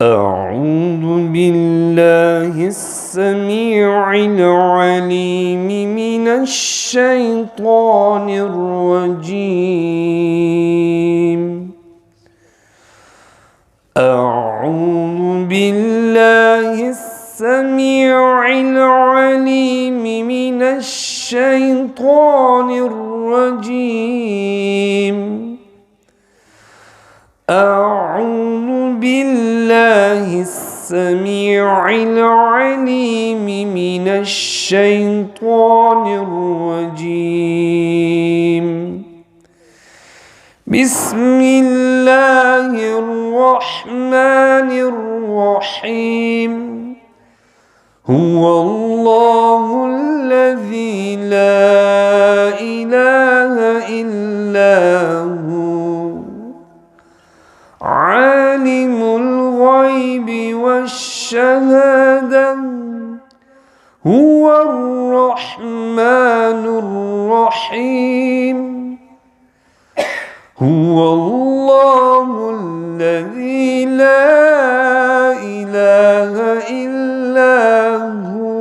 أعوذ بالله السميع العليم من الشيطان الرجيم. أعوذ بالله السميع العليم من الشيطان الرجيم. أعوذ بالله السميع العليم من الشيطان الرجيم. بسم الله الرحمن الرحيم. هو الله الذي لا إله إلا هو عالم الغيب والشهادة هو الرحمن الرحيم. هو الله الذي لا إله إلا هو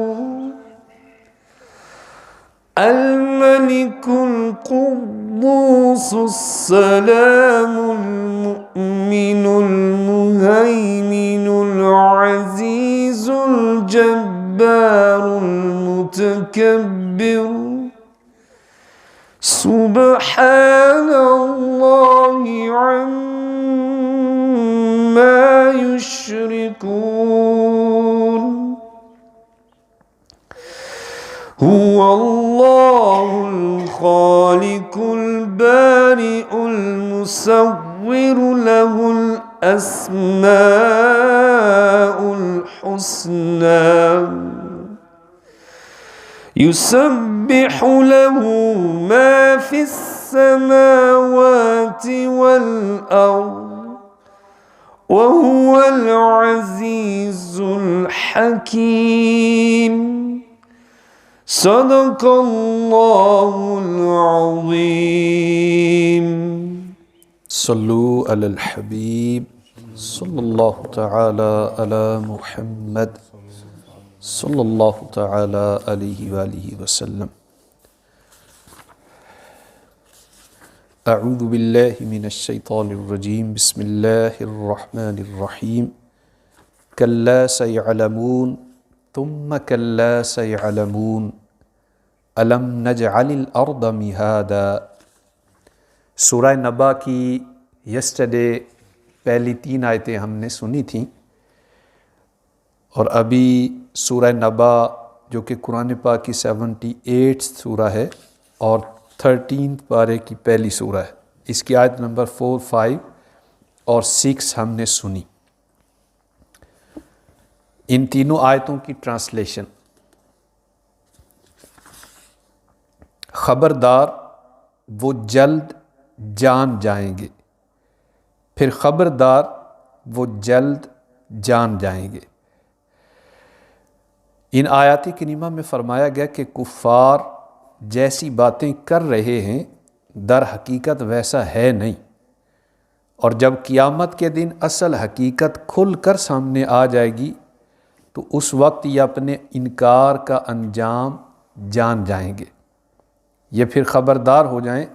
الملك القدوس السلام المؤمن المهيمن العزيز الجبار المتكبر. سبحان الله عما يشركون. هو الله الخالق البارئ المصور له الأسماء الحسنى. يسبح له ما في السماوات والأرض وهو العزيز الحكيم. صدق الله العظيم. صلوا علی الحبیب صلی اللہ تعالی علی محمد صلی اللہ تعالی علیہ وآلہ وسلم. اعوذ باللہ من الشیطان الرجیم. بسم اللہ الرحمن الرحیم. کلا سیعلمون ثم کلا سیعلمون الم نجعل الارض مہادا. سورہ نبا کی یسٹرڈے پہلی 3 آیتیں ہم نے سنی تھیں، اور ابھی سورہ نبا جو کہ قرآن پاک کی 78 سورہ ہے اور 13 پارے کی پہلی سورہ ہے، اس کی آیت نمبر 4، 5 اور 6 ہم نے سنی. ان تینوں آیتوں کی ٹرانسلیشن: خبردار وہ جلد جان جائیں گے، پھر خبردار وہ جلد جان جائیں گے. ان آیات کریمہ میں فرمایا گیا کہ کفار جیسی باتیں کر رہے ہیں در حقیقت ویسا ہے نہیں، اور جب قیامت کے دن اصل حقیقت کھل کر سامنے آ جائے گی تو اس وقت یہ اپنے انکار کا انجام جان جائیں گے. یہ پھر خبردار ہو جائیں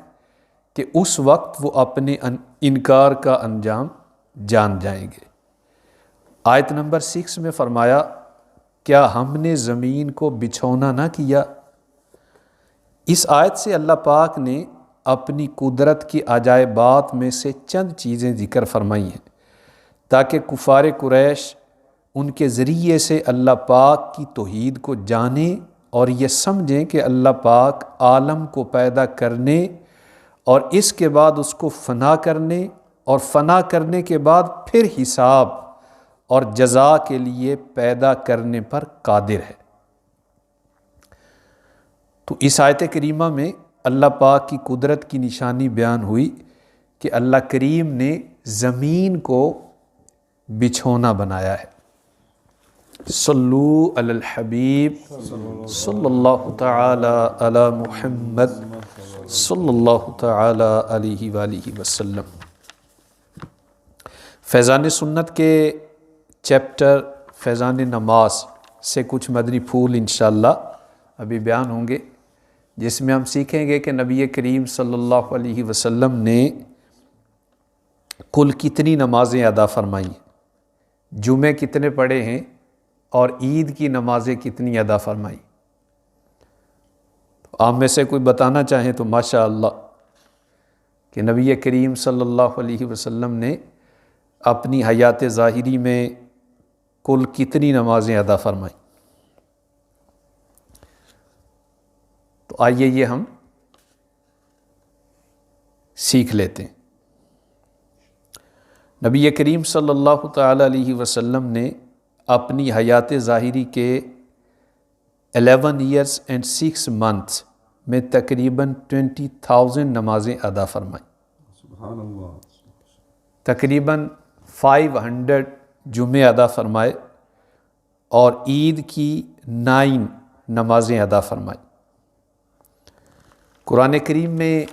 کہ اس وقت وہ اپنے انکار کا انجام جان جائیں گے. آیت نمبر 6 میں فرمایا کیا ہم نے زمین کو بچھونا نہ کیا. اس آیت سے اللہ پاک نے اپنی قدرت کی عجائبات میں سے چند چیزیں ذکر فرمائی ہیں تاکہ کفار قریش ان کے ذریعے سے اللہ پاک کی توحید کو جانیں اور یہ سمجھیں کہ اللہ پاک عالم کو پیدا کرنے اور اس کے بعد اس کو فنا کرنے اور فنا کرنے کے بعد پھر حساب اور جزا کے لیے پیدا کرنے پر قادر ہے. تو اس آیت کریمہ میں اللہ پاک کی قدرت کی نشانی بیان ہوئی کہ اللہ کریم نے زمین کو بچھونا بنایا ہے. صلو علی الحبیب صلی اللہ تعالی علی محمد صلی اللہ تعالی علیہ وآلہ وسلم. فیضان سنت کے چیپٹر فیضان نماز سے کچھ مدنی پھول انشاءاللہ ابھی بیان ہوں گے، جس میں ہم سیکھیں گے کہ نبی کریم صلی اللہ علیہ وسلم نے کل کتنی نمازیں ادا فرمائیں، جمعے کتنے پڑھے ہیں اور عید کی نمازیں کتنی ادا فرمائیں۔ آپ میں سے کوئی بتانا چاہیں تو ماشاء اللہ کہ نبی کریم صلی اللہ علیہ وسلم نے اپنی حیات ظاہری میں کل کتنی نمازیں ادا فرمائیں۔ تو آئیے یہ ہم سیکھ لیتے ہیں۔ نبی کریم صلی اللہ تعالی علیہ وسلم نے اپنی حیات ظاہری کے 11 ایئرس اینڈ 6 منتھس میں تقریباً 20,000 نمازیں ادا فرمائیں۔ سبحان اللہ۔ تقریباً 500 جمعے ادا فرمائے اور عید کی 9 نمازیں ادا فرمائیں۔ قرآن کریم میں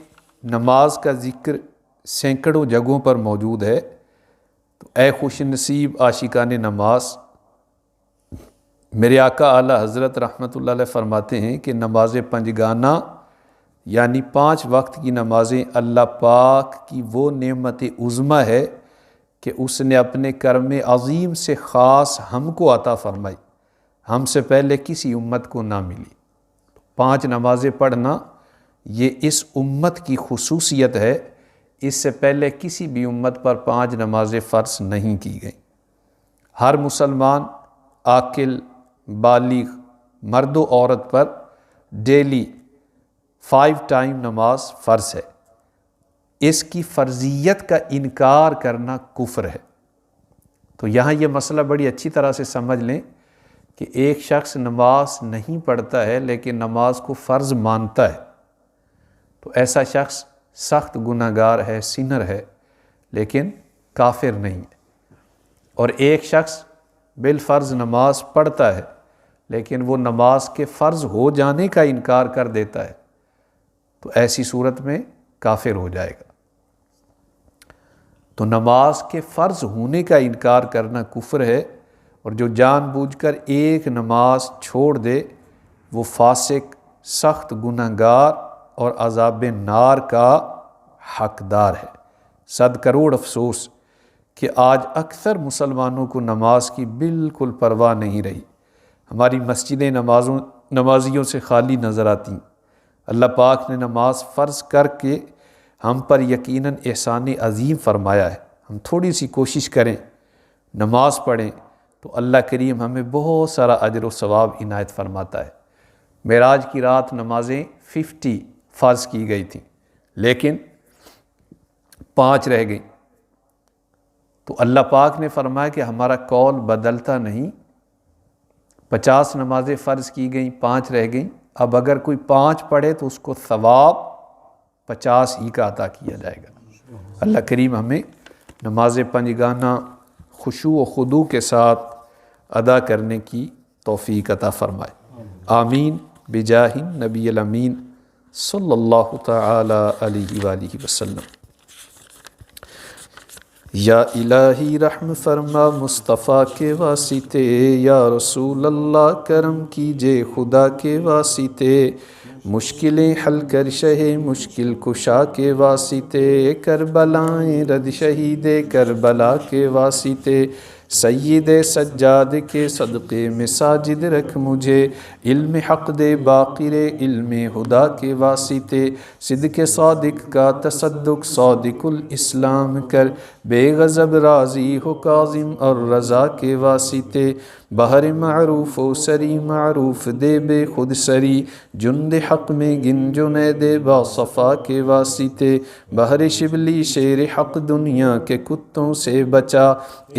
نماز کا ذکر سینکڑوں جگہوں پر موجود ہے، تو اے خوش نصیب عاشقان نماز، میرے آقا اعلیٰ حضرت رحمۃ اللہ علیہ فرماتے ہیں کہ نماز پنجگانہ یعنی 5 وقت کی نمازیں اللہ پاک کی وہ نعمت عظمی ہے کہ اس نے اپنے کرم عظیم سے خاص ہم کو عطا فرمائی، ہم سے پہلے کسی امت کو نہ ملی۔ 5 نمازیں پڑھنا یہ اس امت کی خصوصیت ہے، اس سے پہلے کسی بھی امت پر 5 نمازیں فرض نہیں کی گئیں۔ ہر مسلمان عاقل بالغ مرد و عورت پر ڈیلی 5 ٹائم نماز فرض ہے۔ اس کی فرضیت کا انکار کرنا کفر ہے۔ تو یہاں یہ مسئلہ بڑی اچھی طرح سے سمجھ لیں کہ ایک شخص نماز نہیں پڑھتا ہے لیکن نماز کو فرض مانتا ہے، تو ایسا شخص سخت گناہ گار ہے، سنر ہے، لیکن کافر نہیں ہے۔ اور ایک شخص بالفرض نماز پڑھتا ہے لیکن وہ نماز کے فرض ہو جانے کا انکار کر دیتا ہے، تو ایسی صورت میں کافر ہو جائے گا۔ تو نماز کے فرض ہونے کا انکار کرنا کفر ہے، اور جو جان بوجھ کر ایک نماز چھوڑ دے وہ فاسق، سخت گناہ گار اور عذاب نار کا حقدار ہے۔ 100 کروڑ افسوس کہ آج اکثر مسلمانوں کو نماز کی بالکل پرواہ نہیں رہی۔ ہماری مسجدیں نمازیوں سے خالی نظر آتی۔ اللہ پاک نے نماز فرض کر کے ہم پر یقیناً احسان عظیم فرمایا ہے۔ ہم تھوڑی سی کوشش کریں، نماز پڑھیں، تو اللہ کریم ہمیں بہت سارا اجر و ثواب عنایت فرماتا ہے۔ معراج کی رات نمازیں 50 فرض کی گئی تھیں لیکن 5 رہ گئیں، تو اللہ پاک نے فرمایا کہ ہمارا قول بدلتا نہیں۔ 50 نمازیں فرض کی گئیں، 5 رہ گئیں، اب اگر کوئی 5 پڑھے تو اس کو ثواب 50 ہی کا عطا کیا جائے گا۔ اللہ کریم ہمیں نماز پنجگانہ خشوع و خضوع کے ساتھ ادا کرنے کی توفیق عطا فرمائے، آمین بجاہ نبی الامین صلی اللہ تعالی علیہ وآلہ وسلم۔ یا الہی رحم فرما مصطفیٰ کے واسطے، یا رسول اللہ کرم کیجے خدا کے واسطے، مشکلیں حل کر شہ مشکل کشا کے واسطے، کربلائیں رد شہید کربلا کے واسطے، سید سجاد کے صدقے میں ساجد رکھ مجھے، علم حق دے باقر علم ہدا کے واسطے، صدق صادق کا تصدق صادق الاسلام کر، بے غضب راضی ہو کاظم اور رضا کے واسطے، بہر معروف و سری معروف دے بے خود سری، جند حق میں گن جنید با صفا کے واسطے، بہر شبلی شیر حق دنیا کے کتوں سے بچا،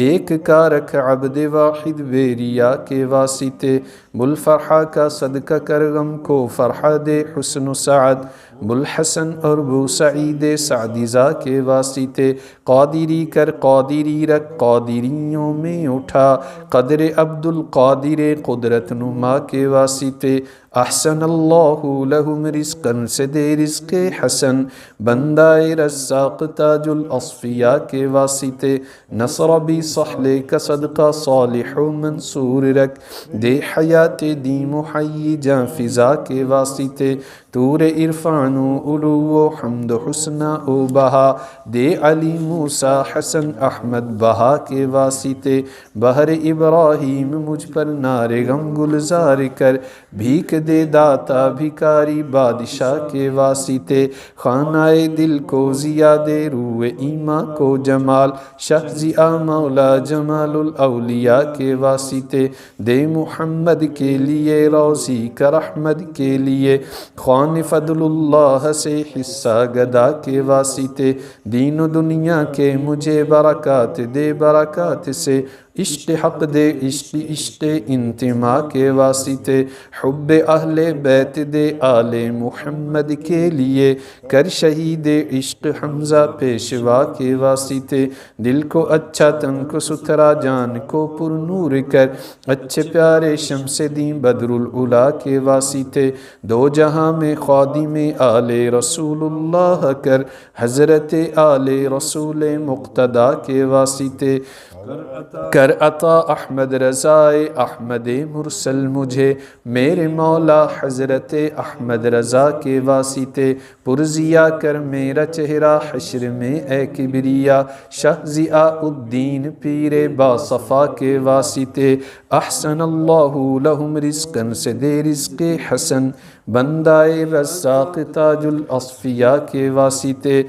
ایک کا رکھ عبد واحد ویریا کے واسطے، بلفرحہ کا صدقہ کر غم کو فرحہ دے حسن و سعد، بلحسن اور بو سعید سعدیزہ کے واسطے، قادری کر قادری رکھ قادریوں میں اٹھا، قدر عبد القادر قدرت نما کے واسطے، احسن اللہ لہم رزقا سے دے رزق حسن، بندہ رزاق تاج الاصفیاء کے واسطے، نصر بھی صحلے کا صدقہ صالح و منصور رکھ، دے حیات دی محیی جاں فضا کے واسطے، تور عرفان و علو و حمد حسنہ و بہا، دے علی موسیٰ حسن احمد بہا کے واسطے، بہر ابراہیم مجھ پر نار غم گلزار کر، بھیک دے داتا بھکاری بادشاہ کے واسطے، خانہ دل کو زیاد روح ایمان کو جمال، شہزیاں مولا جمال الاولیاء کے واسطے، دے محمد کے لیے روزی کا رحمت کے لیے، خوان فضل اللہ سے حصہ گدا کے واسطے، دین و دنیا کے مجھے برکات دے برکات سے، عشق حق دے عشق انتماء کے واسطے، حب اہل بیت دے آل محمد کے لیے، کر شہید عشق حمزہ پیشوا کے واسطے، دل کو اچھا تن کو ستھرا جان کو پر نور کر، اچھے پیارے شمس دین بدر العلا کے واسطے، دو جہاں میں خادم آل رسول اللہ کر، حضرت آل رسول مقتدیٰ کے واسطے، کر عطا احمد رضائے احمد مرسل مجھے، میرے مولا حضرت احمد رضا کے واسطے، پرزیا کر میرا چہرہ حشر میں اے کبریا، شاہ ضیاء الدین پیر باصفا کے واسطے، احسن اللہ لہم رزقا سے دے رزق حسن، بندہ رزاق تاج الاصفیاء کے واسطے،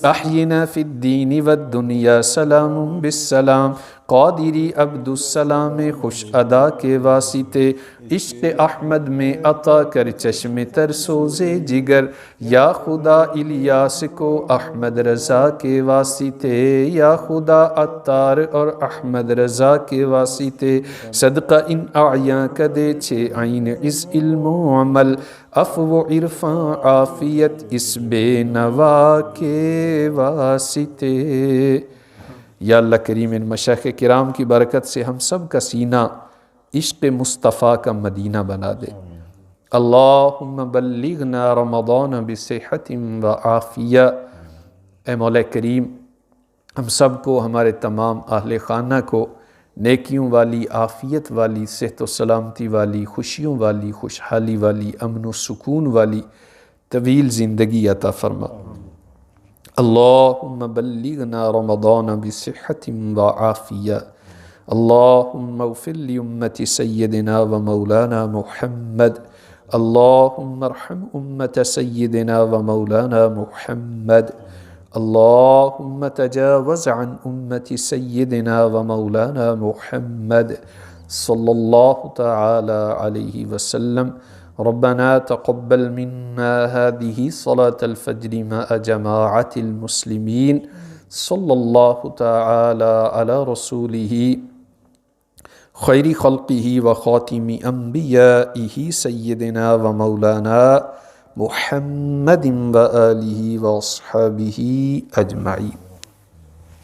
احینا فی الدین والدنیا سلام بالسلام، قادری عبد السلام خوش ادا کے واسطے، عشق احمد میں عطا کر چشم تر سوزے جگر، یا خدا الیاس کو احمد رضا کے واسطے، یا خدا عطار اور احمد رضا کے واسطے، صدقہ ان اعیاں کا دے چھ عین اس علم و عمل، عفو و عرفان عافیت اس بے نوا کے واسطے۔ یا اللہ کریم ان مشائخ کرام کی برکت سے ہم سب کا سینہ عشق مصطفیٰ کا مدینہ بنا دے۔ اللہم بلغنا رمضان بصحت و عافیہ۔ اے مولا کریم ہم سب کو، ہمارے تمام اہل خانہ کو نیکیوں والی، عافیت والی، صحت و سلامتی والی، خوشیوں والی، خوشحالی والی، امن و سکون والی طویل زندگی عطا فرما۔ اللہم بلغنا رمضان بصحت و عافیہ۔ اللہم اغفر لأمت سیدنا و مولانا محمد۔ اللہم ارحم امت سیدنا و مولانا محمد۔ اللہم تجاوز عن امت سیدنا و مولانا محمد صلی اللہ تعالی علیہ وسلم۔ ربنا تقبل منا هذه صلاة الفجر مع جماعة المسلمين صلی اللہ تعالی علی رسوله خیر خلقه و خاتم انبیائه سیدنا و مولانا محمد و آلہ و اصحابہ اجمعین۔